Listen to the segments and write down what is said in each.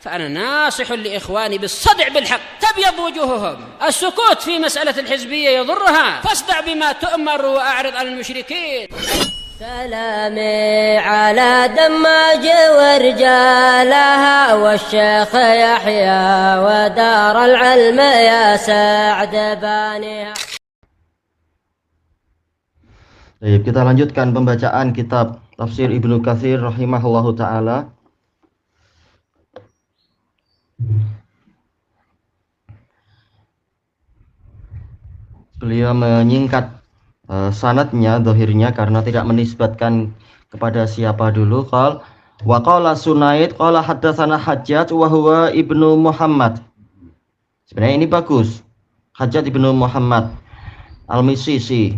فأنا ناصح لإخواني بالصدع بالحق تبيض وجوههم. السكوت في مسألة الحزبية يضرها، فاصدع بما تؤمر وأعرض عن المشركين. سلامي على دماج ورجالها والشيخ يحيى ودار العلم يا سعد بانيها. Baik, kita lanjutkan pembacaan kitab Tafsir Ibnu Katsir rahimahullahu taala. Beliau menyingkat sanadnya, dohirnya, karena tidak menisbatkan kepada siapa dulu. Wa qala Sunaid qala haddatsana Hajjaj wa huwa ibnu Muhammad. Sebenarnya ini bagus, Hajjaj ibnu Muhammad al-Misisi,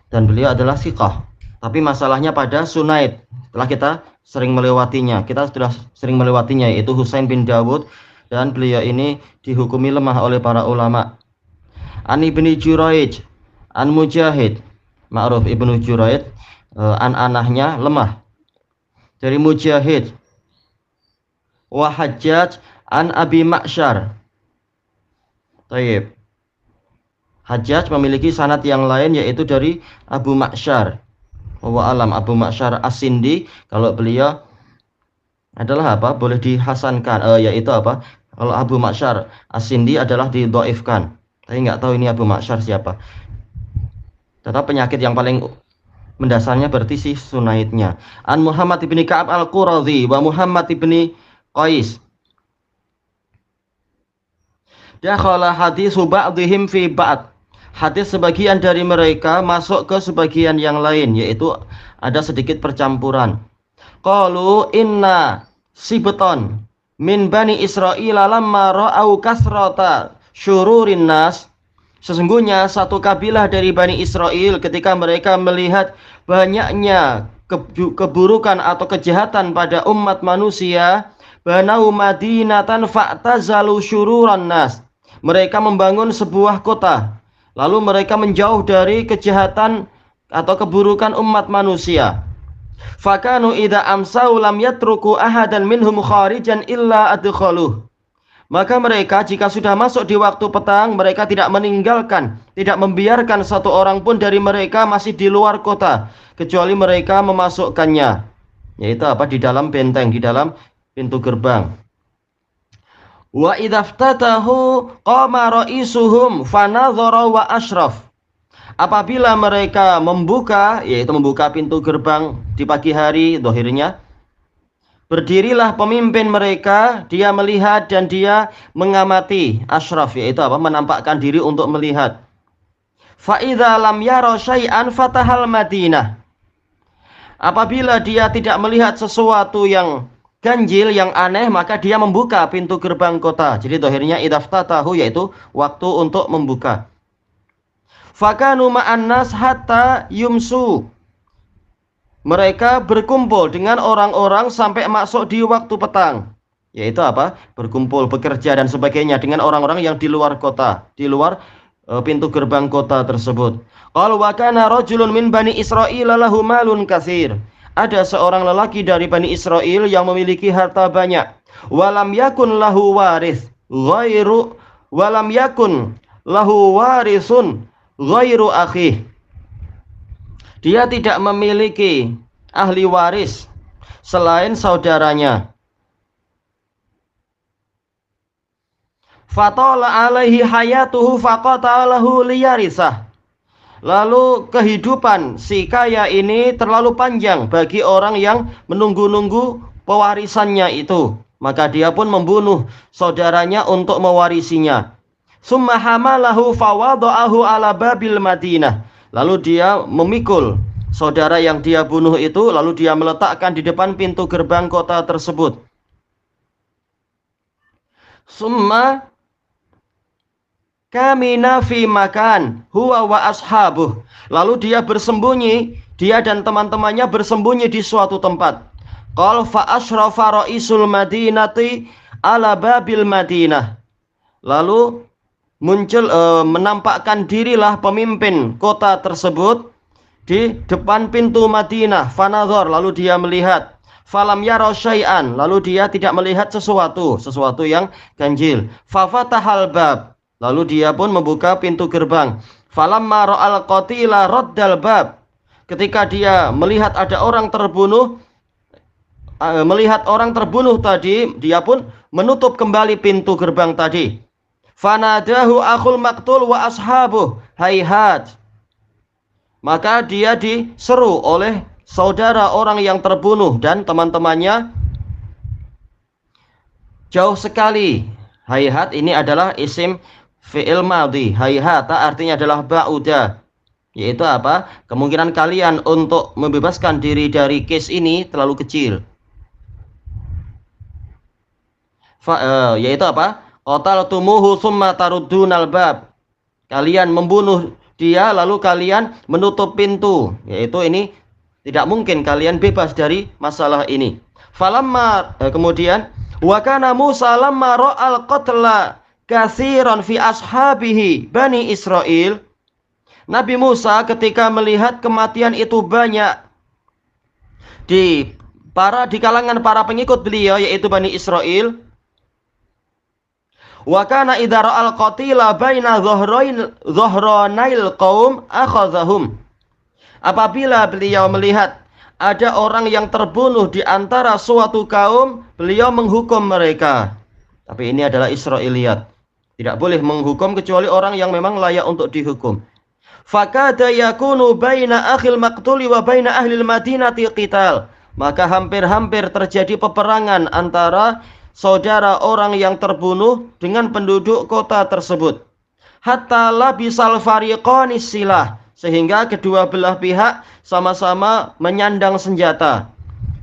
dan beliau adalah thiqah. Tapi masalahnya pada Sunaid, setelah kita sering melewatinya, yaitu Husain bin Dawud, dan beliau ini dihukumi lemah oleh para ulama. An Ibni Juraij, an Mujahid, ma'ruf Ibnu Juraij, anahnya lemah, dari Mujahid. Wa Hajjaj an Abi Ma'syar. Taib. Hajjaj memiliki sanad yang lain, yaitu dari Abu Ma'syar. Wa alam Abu Ma'syar As-Sindi. Kalau beliau adalah apa? Boleh dihasankan, yaitu apa? Kalau Abu Ma'syar As-Sindi adalah didhaifkan. Saya nggak tahu ini Abu Ma'syar siapa. Tetap penyakit yang paling mendasarnya berarti si Sunaidnya. An Muhammad ibni Ka'ab al-Quradhi wa Muhammad ibni Qais. Dakhala haditsu ba'dihim fi ba'd. Hadis sebagian dari mereka masuk ke sebagian yang lain, yaitu ada sedikit percampuran. Qalu inna sibton min bani Israil lamma ra'au kasrata syururin nas. Sesungguhnya satu kabilah dari Bani Israel ketika mereka melihat banyaknya keburukan atau kejahatan pada umat manusia, banau madinatan fa'tazalu syururan nas. Mereka membangun sebuah kota, lalu mereka menjauh dari kejahatan atau keburukan umat manusia. Fakanu idza amsau lam yatruku ahadan minhum kharijan illa adkhaluh. Maka mereka jika sudah masuk di waktu petang, mereka tidak membiarkan satu orang pun dari mereka masih di luar kota, kecuali mereka memasukkannya, yaitu apa? Di dalam benteng, di dalam pintu gerbang. Wa idzaftatahu qama ra'isuhum fanadhara wa ashraf. Apabila mereka membuka, yaitu membuka pintu gerbang di pagi hari, dohirnya, berdirilah pemimpin mereka, dia melihat dan dia mengamati. Ashraf, yaitu apa? Menampakkan diri untuk melihat. Fa idza lam yara syai'an fatahal Madinah. Apabila dia tidak melihat sesuatu yang ganjil, yang aneh, maka dia membuka pintu gerbang kota. Jadi dohirnya idaftatahu, yaitu waktu untuk membuka. Fakanu ma'an nas hatta yumsu. Mereka berkumpul dengan orang-orang sampai masuk di waktu petang, yaitu apa? Berkumpul, bekerja dan sebagainya dengan orang-orang yang di luar kota, di luar pintu gerbang kota tersebut. Qala wa kana rajulun min bani Israil lahu malun katsir. Ada seorang lelaki dari Bani Israel yang memiliki harta banyak. Walam yakun lahu warisun ghairu akhih. Dia tidak memiliki ahli waris selain saudaranya. Fatala alaihi hayatuhu faqatalahu liyarisah. Lalu kehidupan si kaya ini terlalu panjang bagi orang yang menunggu-nunggu pewarisannya itu. Maka dia pun membunuh saudaranya untuk mewarisinya. Summa hamalahu fawada'ahu ala babil Madinah. Lalu dia memikul saudara yang dia bunuh itu, lalu dia meletakkan di depan pintu gerbang kota tersebut. Summa kamina fi makan huwa wa ashabuh. Lalu dia bersembunyi, dia dan teman-temannya bersembunyi di suatu tempat. Qal fa asyrafa ra'isul madinati ala babil Madinah. Lalu muncul menampakkan dirilah pemimpin kota tersebut di depan pintu Madinah. Fanadhar, lalu dia melihat. falam yara syai'an, lalu dia tidak melihat sesuatu yang ganjil. Fafatahal bab, lalu dia pun membuka pintu gerbang. Falamma ra'al qatila raddal bab, ketika dia melihat ada orang terbunuh, tadi, dia pun menutup kembali pintu gerbang tadi. Fanadahu akhul maqtul wa ashabuh hayhat, maka dia diseru oleh saudara orang yang terbunuh dan teman-temannya jauh sekali. Hayhat ini adalah isim fi'il madhi. Hayhata artinya adalah ba'uda, yaitu apa? Kemungkinan kalian untuk membebaskan diri dari case ini terlalu kecil. Yaitu apa? Qataltumuhu tsumma taruddunal bab. Kalian membunuh dia lalu kalian menutup pintu, yaitu ini tidak mungkin kalian bebas dari masalah ini. Falamma, kemudian wa kana Musa lamma ra'al qatla katsiran fi ashabihi Bani Israil. Nabi Musa ketika melihat kematian itu banyak di kalangan para pengikut beliau, yaitu Bani Israil. Wa kana idza ra'al qatila baina dhuhranail qaum akhadhahum. Apabila beliau melihat ada orang yang terbunuh di antara suatu kaum, beliau menghukum mereka. Tapi ini adalah Israiliyat. Tidak boleh menghukum kecuali orang yang memang layak untuk dihukum. Fakada yakunu baina akhil maqtuli wa baina ahlil madinati qital. Maka hampir-hampir terjadi peperangan antara saudara orang yang terbunuh dengan penduduk kota tersebut. Hatta labisal fariqani silah, sehingga kedua belah pihak sama-sama menyandang senjata.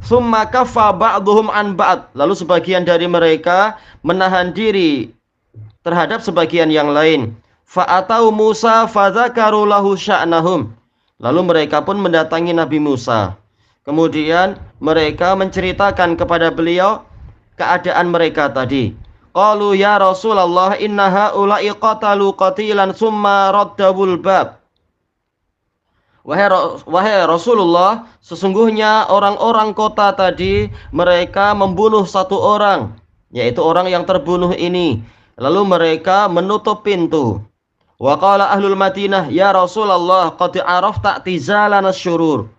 Summa kaffa ba'duhum an ba'd, lalu sebagian dari mereka menahan diri terhadap sebagian yang lain. Fa'atau Musa fadzakaru lahu sya'nahum, lalu mereka pun mendatangi Nabi Musa. Kemudian mereka menceritakan kepada beliau keadaan mereka tadi. Qalu ya Rasulullah inna haula'i qatalu qatilan summa raddabul bab. Wahai Rasulullah, sesungguhnya orang-orang kota tadi mereka membunuh satu orang, yaitu orang yang terbunuh ini, lalu mereka menutup pintu. Wa qala ahlul Madinah ya Rasulullah qad arafta i'tizalana syurur.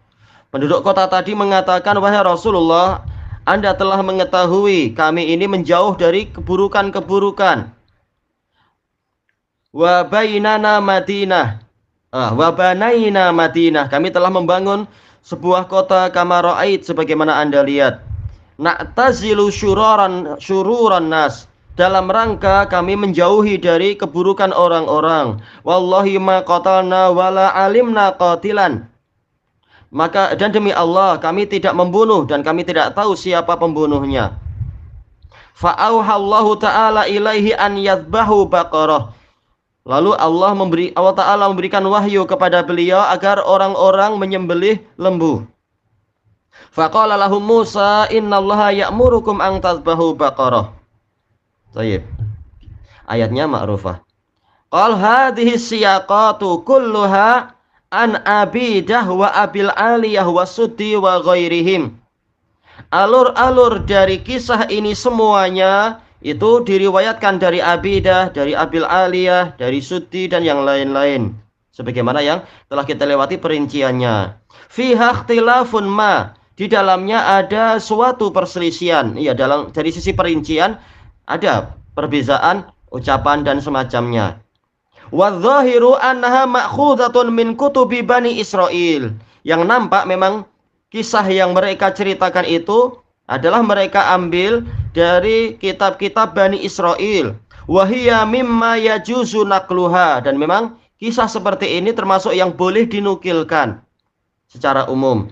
Penduduk kota tadi mengatakan, wahai Rasulullah, Anda telah mengetahui kami ini menjauh dari keburukan-keburukan. Wa bainana Madinah. Wa banaina Madinah, kami telah membangun sebuah kota kama ra'ait, sebagaimana Anda lihat. Na'tazilu syururan nas, dalam rangka kami menjauhi dari keburukan orang-orang. Wallahi ma qatalna wala alimna qatilan. Maka dan demi Allah kami tidak membunuh dan kami tidak tahu siapa pembunuhnya. Fa'auhallahu ta'ala ilaihi an yadhbahu baqarah. Lalu Allah Ta'ala memberikan wahyu kepada beliau agar orang-orang menyembelih lembu. Faqala lahum Musa innallaha ya'murukum an tadhbahu baqarah. Baik. Ayatnya ma'rufah. Qal hadhihi siyaqatu kulluha an abidah wa abil aliyah wa suddi wa ghairihim. Alur-alur dari kisah ini semuanya itu diriwayatkan dari Abidah, dari Abil Aliyah, dari Suddi dan yang lain-lain, sebagaimana yang telah kita lewati perinciannya. Fiha ikhtilafun ma, di dalamnya ada suatu perselisihan. Iya, dari sisi perincian ada perbedaan ucapan dan semacamnya. Wadzahiru annaha ma'khudhatun min kutubi Bani Israil. Yang nampak memang kisah yang mereka ceritakan itu adalah mereka ambil dari kitab-kitab Bani Israil. Wahiyya mimma yajuzu naqluha, dan memang kisah seperti ini termasuk yang boleh dinukilkan secara umum.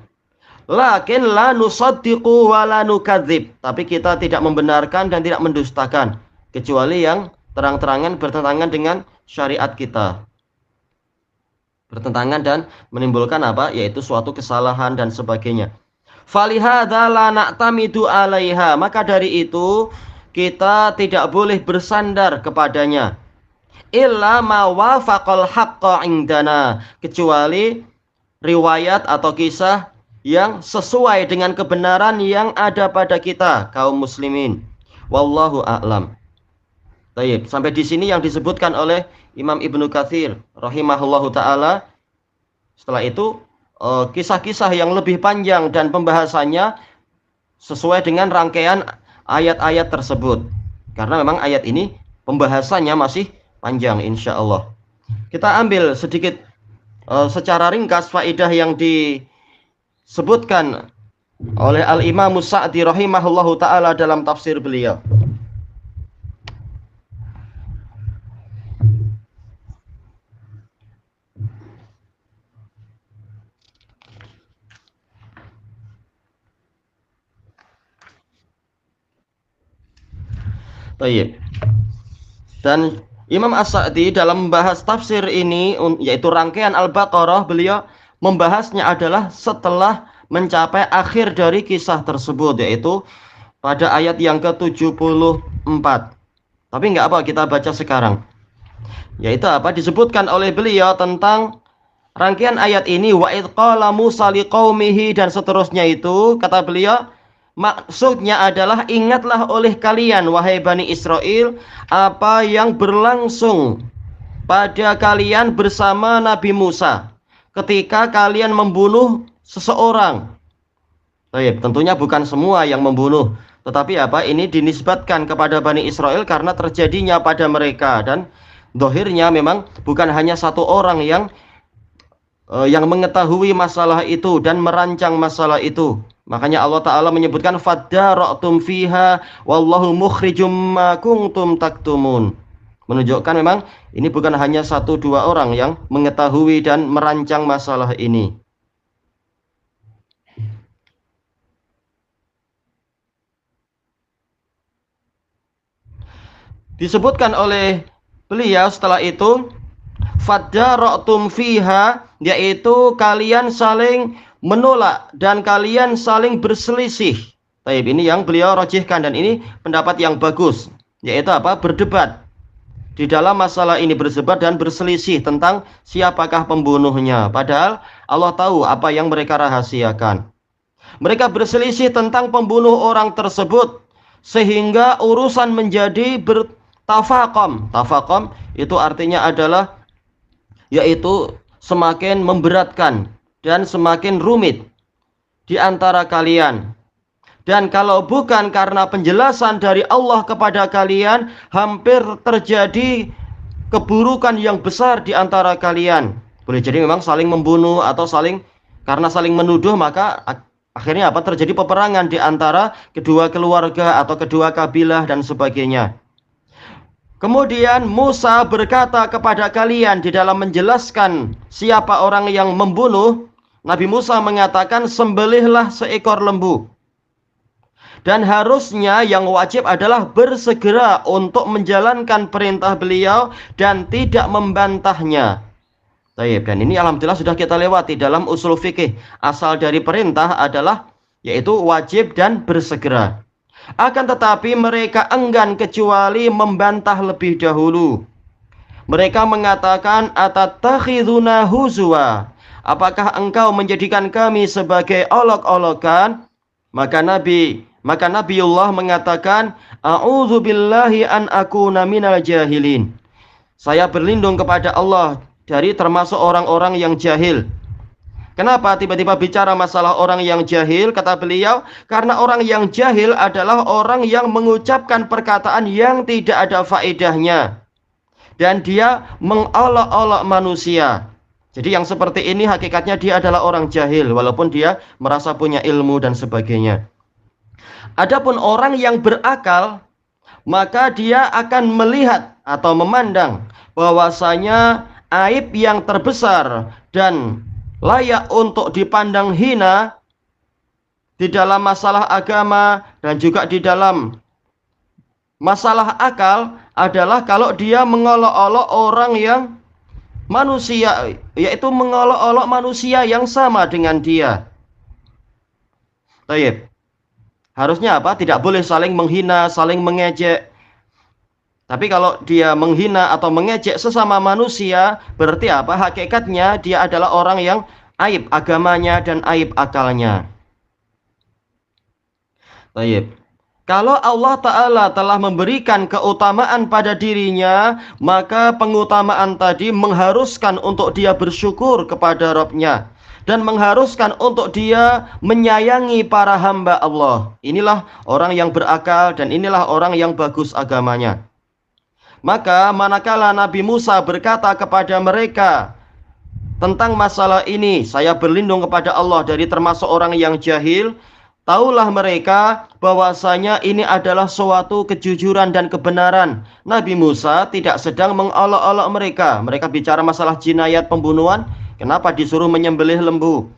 Lakin la nusaddiqu wa la nukadzib, tapi kita tidak membenarkan dan tidak mendustakan kecuali yang terang-terangan bertentangan dengan syariat kita. Bertentangan dan menimbulkan apa? Yaitu suatu kesalahan dan sebagainya. Falihadza la na'tamidu 'alaiha, maka dari itu kita tidak boleh bersandar kepadanya. Illa ma wafaqal haqqa indana, kecuali riwayat atau kisah yang sesuai dengan kebenaran yang ada pada kita kaum muslimin. Wallahu a'lam. Baik, sampai di sini yang disebutkan oleh Imam Ibnu Katsir rahimahullahu taala. Setelah itu kisah-kisah yang lebih panjang dan pembahasannya sesuai dengan rangkaian ayat-ayat tersebut. Karena memang ayat ini pembahasannya masih panjang insyaallah. Kita ambil sedikit secara ringkas faedah yang disebutkan oleh Al-Imam Sa'di rahimahullahu taala dalam tafsir beliau. Baik. Dan Imam As-Sa'di dalam membahas tafsir ini, yaitu rangkaian Al-Baqarah, beliau membahasnya adalah setelah mencapai akhir dari kisah tersebut, yaitu pada ayat yang ke-74. Tapi nggak apa, kita baca sekarang. Yaitu apa? Disebutkan oleh beliau tentang rangkaian ayat ini, wa idh qala Musa liqaumihi, dan seterusnya itu, kata beliau, maksudnya adalah ingatlah oleh kalian wahai Bani Israel apa yang berlangsung pada kalian bersama Nabi Musa ketika kalian membunuh seseorang. Baik, tentunya bukan semua yang membunuh, tetapi apa, ini dinisbatkan kepada Bani Israel karena terjadinya pada mereka, dan dohirnya memang bukan hanya satu orang yang mengetahui masalah itu dan merancang masalah itu. Makanya Allah Ta'ala menyebutkan fadara'tum fiha wallahu mukhrijum ma kuntum taktumun. Menunjukkan memang ini bukan hanya satu dua orang yang mengetahui dan merancang masalah ini. Disebutkan oleh beliau setelah itu, fadara'tum fiha, yaitu kalian saling menolak dan kalian saling berselisih. Baik, ini yang beliau rajihkan dan ini pendapat yang bagus, yaitu apa? Berdebat di dalam masalah ini, berdebat dan berselisih tentang siapakah pembunuhnya. Padahal Allah tahu apa yang mereka rahasiakan. Mereka berselisih tentang pembunuh orang tersebut sehingga urusan menjadi bertafaqam. Tafaqam itu artinya adalah yaitu semakin memberatkan dan semakin rumit di antara kalian. Dan kalau bukan karena penjelasan dari Allah kepada kalian, hampir terjadi keburukan yang besar di antara kalian. Boleh jadi memang saling membunuh atau karena saling menuduh, maka akhirnya apa? Terjadi peperangan di antara kedua keluarga atau kedua kabilah dan sebagainya. Kemudian Musa berkata kepada kalian di dalam menjelaskan siapa orang yang membunuh, Nabi Musa mengatakan sembelihlah seekor lembu. Dan harusnya yang wajib adalah bersegera untuk menjalankan perintah beliau dan tidak membantahnya. Baik, dan ini alhamdulillah sudah kita lewati dalam usul fikih. Asal dari perintah adalah yaitu wajib dan bersegera. Akan tetapi mereka enggan kecuali membantah lebih dahulu. Mereka mengatakan atatakhiduna huzwa, apakah engkau menjadikan kami sebagai olok-olokan? Maka Nabiullah mengatakan a'udzubillahi an akuna minal jahilin. Saya berlindung kepada Allah dari termasuk orang-orang yang jahil. Kenapa tiba-tiba bicara masalah orang yang jahil? Kata beliau, karena orang yang jahil adalah orang yang mengucapkan perkataan yang tidak ada faedahnya. Dan dia mengolok-olok manusia. Jadi yang seperti ini hakikatnya dia adalah orang jahil, walaupun dia merasa punya ilmu dan sebagainya. Adapun orang yang berakal, maka dia akan melihat atau memandang bahwasanya aib yang terbesar dan layak untuk dipandang hina di dalam masalah agama dan juga di dalam masalah akal adalah kalau dia mengolok-olok orang yang manusia, yaitu mengolok-olok manusia yang sama dengan dia. Baik. Harusnya apa? Tidak boleh saling menghina, saling mengejek. Tapi kalau dia menghina atau mengejek sesama manusia, berarti apa? Hakikatnya dia adalah orang yang aib agamanya dan aib akalnya. Baik. Kalau Allah Ta'ala telah memberikan keutamaan pada dirinya, maka pengutamaan tadi mengharuskan untuk dia bersyukur kepada Rabb-nya, dan mengharuskan untuk dia menyayangi para hamba Allah. Inilah orang yang berakal dan inilah orang yang bagus agamanya. Maka manakala Nabi Musa berkata kepada mereka tentang masalah ini, saya berlindung kepada Allah dari termasuk orang yang jahil, taulah mereka bahwasanya ini adalah suatu kejujuran dan kebenaran. Nabi Musa tidak sedang mengolok-olok mereka. Mereka bicara masalah jinayat pembunuhan, kenapa disuruh menyembelih lembu?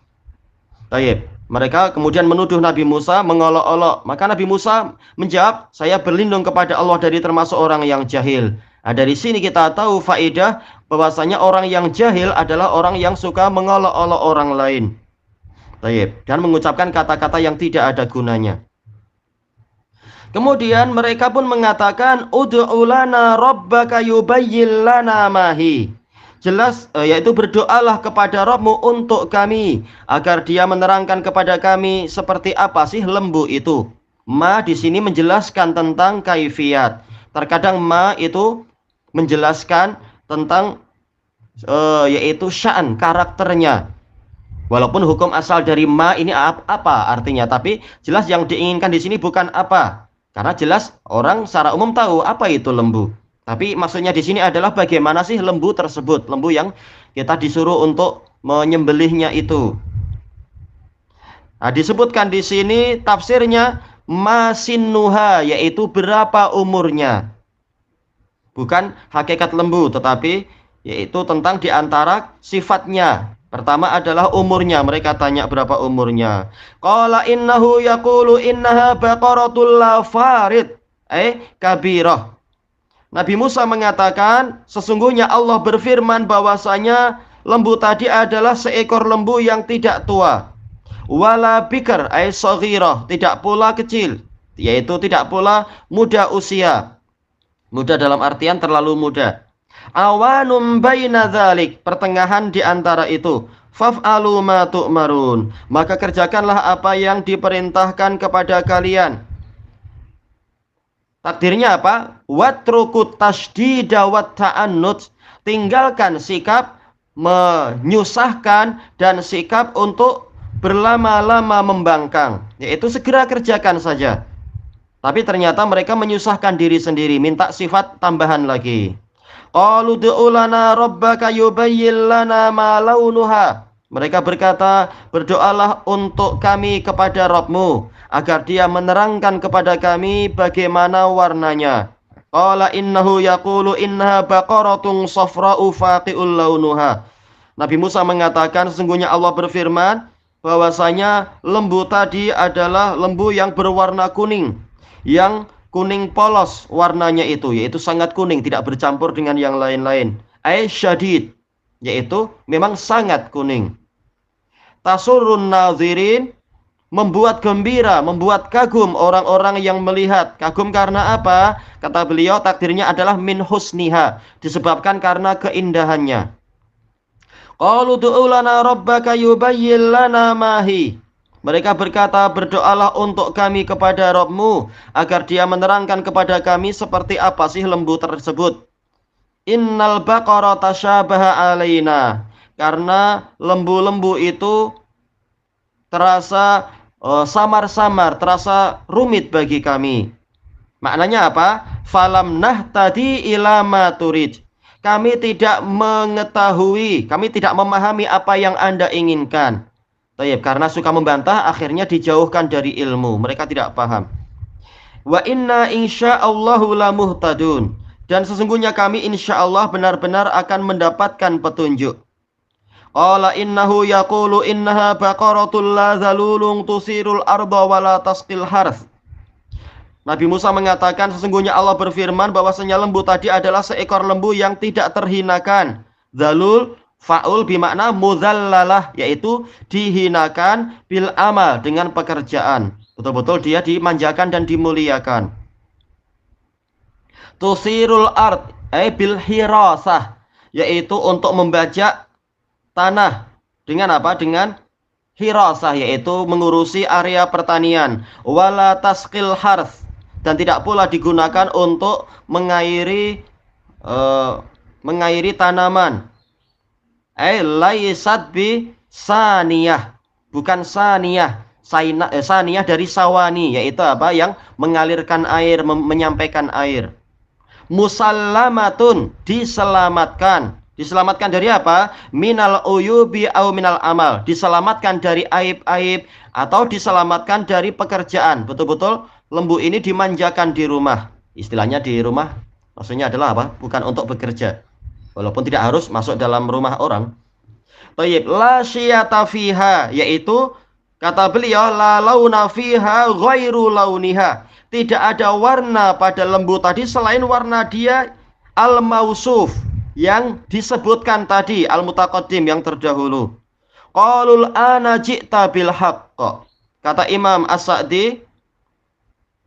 Baik. Mereka kemudian menuduh Nabi Musa mengolok-olok. Maka Nabi Musa menjawab, saya berlindung kepada Allah dari termasuk orang yang jahil. Nah, dari sini kita tahu faedah bahwasanya orang yang jahil adalah orang yang suka mengolok-olok orang lain. Baik. Dan mengucapkan kata-kata yang tidak ada gunanya. Kemudian mereka pun mengatakan, ud'u lana rabbaka yubayyin lana mahi. Jelas, yaitu berdoalah kepada Rabb-Mu untuk kami, agar dia menerangkan kepada kami seperti apa sih lembu itu. Ma di sini menjelaskan tentang kaifiyat. Terkadang ma itu menjelaskan tentang yaitu sya'an, karakternya. Walaupun hukum asal dari ma ini apa artinya, tapi jelas yang diinginkan di sini bukan apa. Karena jelas orang secara umum tahu apa itu lembu. Tapi maksudnya di sini adalah bagaimana sih lembu tersebut, lembu yang kita disuruh untuk menyembelihnya itu. Nah, disebutkan di sini tafsirnya masinnuha, yaitu berapa umurnya. Bukan hakikat lembu, tetapi yaitu tentang diantara sifatnya. Pertama adalah umurnya. Mereka tanya berapa umurnya. Qala innahu yaqulu innaha baqaratul la farid kabirah. Nabi Musa mengatakan, sesungguhnya Allah berfirman bahwasanya lembu tadi adalah seekor lembu yang tidak tua. Wala bikr saghirah, tidak pula kecil, yaitu tidak pula muda usia. Muda dalam artian terlalu muda. Awanum baina dzalik, pertengahan di antara itu. Faf'alu ma tu'marun, maka kerjakanlah apa yang diperintahkan kepada kalian. Takdirnya apa? Watrukut tasdida wat ta'annud, tinggalkan sikap menyusahkan dan sikap untuk berlama-lama membangkang, yaitu segera kerjakan saja. Tapi ternyata mereka menyusahkan diri sendiri, minta sifat tambahan lagi. Qalu du'u lana rabbaka yubayyin lana ma launuha. Mereka berkata, berdoalah untuk kami kepada Rabb-Mu, agar dia menerangkan kepada kami bagaimana warnanya. Qala innahu yaqulu innaha baqaratun safra'u faqi'ul launuha. Nabi Musa mengatakan, sesungguhnya Allah berfirman bahwasanya lembu tadi adalah lembu yang berwarna kuning, yang kuning polos warnanya itu, yaitu sangat kuning, tidak bercampur dengan yang lain-lain. Syadid, yaitu memang sangat kuning. Tasurrun nazirin, membuat gembira, membuat kagum orang-orang yang melihat. Kagum karena apa? Kata beliau, takdirnya adalah min husniha, disebabkan karena keindahannya. Qalu du'u lana rabbaka yubayyin lana mahi. Mereka berkata, berdoalah untuk kami kepada Rabb-Mu, agar dia menerangkan kepada kami seperti apa sih lembu tersebut. Innal baqara tasyabaha alaina, karena lembu-lembu itu terasa samar-samar, terasa rumit bagi kami. Maknanya apa? Falam nahtadi ila ma turid. Kami tidak mengetahui, kami tidak memahami apa yang Anda inginkan. Tayyib, karena suka membantah, akhirnya dijauhkan dari ilmu. Mereka tidak paham. Wa inna insya'allahu lamuhtadun. Dan sesungguhnya kami insyaallah benar-benar akan mendapatkan petunjuk. Qala innahu yaqulu innaha baqaratul la zalulun tusirul arda wa la tasqil harth. Nabi Musa mengatakan, sesungguhnya Allah berfirman bahwasanya lembu tadi adalah seekor lembu yang tidak terhinakan. Zalul fa'ul bimakna mudzallalah, yaitu dihinakan bil amal, dengan pekerjaan. Betul-betul dia dimanjakan dan dimuliakan. Tusirul ard bil hirasah, yaitu untuk membajak tanah Dengan apa? Dengan hirasah, yaitu mengurusi area pertanian. Wala tasqil harth, dan tidak pula digunakan untuk mengairi tanaman. Laisat bi saniyah, bukan saniyah. Saniyah dari sawani, yaitu apa? Yang mengalirkan air, menyampaikan air. Musallamatun, diselamatkan. Diselamatkan dari apa? Minal uyubi au minal amal. Diselamatkan dari aib-aib atau diselamatkan dari pekerjaan. Betul-betul lembu ini dimanjakan di rumah. Istilahnya di rumah maksudnya adalah apa? Bukan untuk bekerja. Walaupun tidak harus masuk dalam rumah orang. Thayyib, la syiyata fiha, yaitu kata beliau la launa fiha ghairu launiha. Tidak ada warna pada lembu tadi selain warna dia al-mausuf, yang disebutkan tadi, al-mutaqaddim, yang terdahulu. Qalul ana ji'ta bil haqq. Kata Imam As-Sa'di,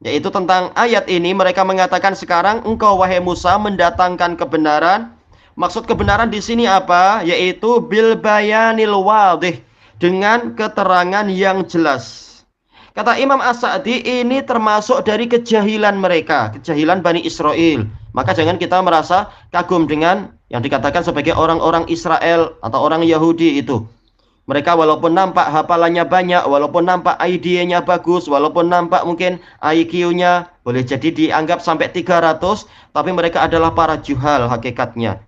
yaitu tentang ayat ini, mereka mengatakan sekarang engkau wahai Musa mendatangkan kebenaran. Maksud kebenaran di sini apa? Yaitu bil bayanil wadih, dengan keterangan yang jelas. Kata Imam As-Sa'di, ini termasuk dari kejahilan mereka, kejahilan Bani Israel. Maka jangan kita merasa kagum dengan yang dikatakan sebagai orang-orang Israel atau orang Yahudi itu. Mereka walaupun nampak hafalannya banyak, walaupun nampak idenya bagus, walaupun nampak mungkin IQ-nya boleh jadi dianggap sampai 300, tapi mereka adalah para juhal hakikatnya.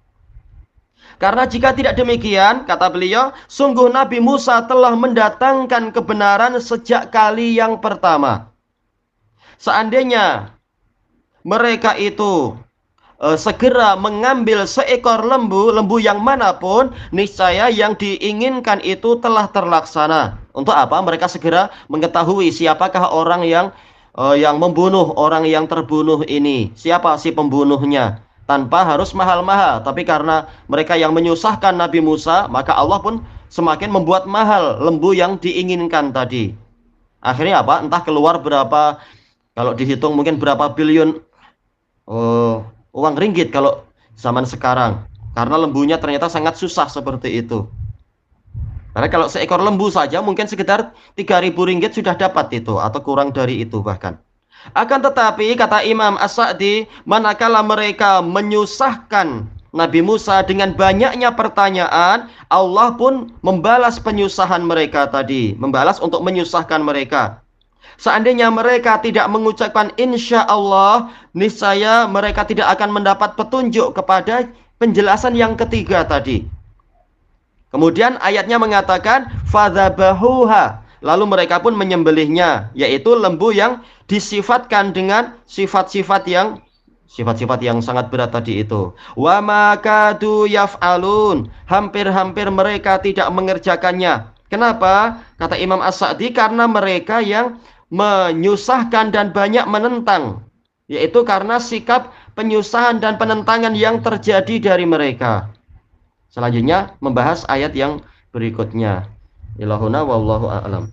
Karena jika tidak demikian, kata beliau, sungguh Nabi Musa telah mendatangkan kebenaran sejak kali yang pertama. Seandainya mereka itu segera mengambil seekor lembu yang manapun, niscaya yang diinginkan itu telah terlaksana. Untuk apa? Mereka segera mengetahui siapakah orang yang membunuh orang yang terbunuh ini. Siapa si pembunuhnya? Tanpa harus mahal-mahal. Tapi karena mereka yang menyusahkan Nabi Musa, maka Allah pun semakin membuat mahal lembu yang diinginkan tadi. Akhirnya apa? Entah keluar berapa, kalau dihitung mungkin berapa bilion uang ringgit kalau zaman sekarang. Karena lembunya ternyata sangat susah seperti itu. Karena kalau seekor lembu saja mungkin sekitar 3.000 ringgit sudah dapat itu, atau kurang dari itu bahkan. Akan tetapi kata Imam As-Sa'di, manakala mereka menyusahkan Nabi Musa dengan banyaknya pertanyaan, Allah pun membalas penyusahan mereka tadi, membalas untuk menyusahkan mereka. Seandainya mereka tidak mengucapkan insya Allah, niscaya mereka tidak akan mendapat petunjuk kepada penjelasan yang ketiga tadi. Kemudian ayatnya mengatakan fadzabahuha, lalu mereka pun menyembelihnya, yaitu lembu yang disifatkan dengan sifat-sifat yang sangat berat tadi itu. Wa ma kadu yaf'alun, hampir-hampir mereka tidak mengerjakannya. Kenapa? Kata Imam As-Sa'di, karena mereka yang menyusahkan dan banyak menentang, yaitu karena sikap penyusahan dan penentangan yang terjadi dari mereka. Selanjutnya membahas ayat yang berikutnya. Ilahuna wallahu a'lam.